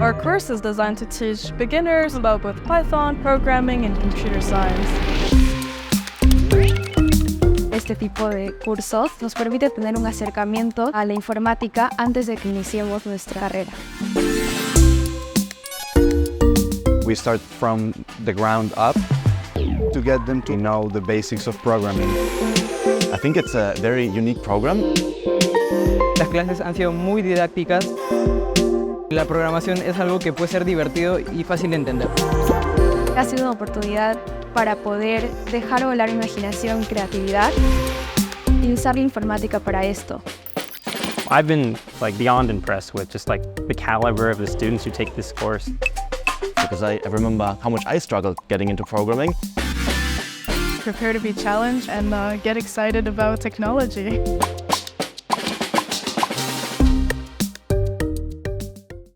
Our course is designed to teach beginners about both Python, programming, and computer science. Este tipo de cursos nos permite tener un acercamiento a la informática antes de que iniciemos nuestra carrera. We start from the ground up to get them to know the basics of programming. I think it's a very unique program. Las clases han sido muy didácticas. La programación es algo que puede ser divertido y fácil de entender. Ha sido una oportunidad para poder dejar volar imaginación y creatividad y usar la informática para esto. I've been beyond impressed with just the caliber of the students who take this course. Because I remember how much I struggled getting into programming. Prepare to be challenged and get excited about technology.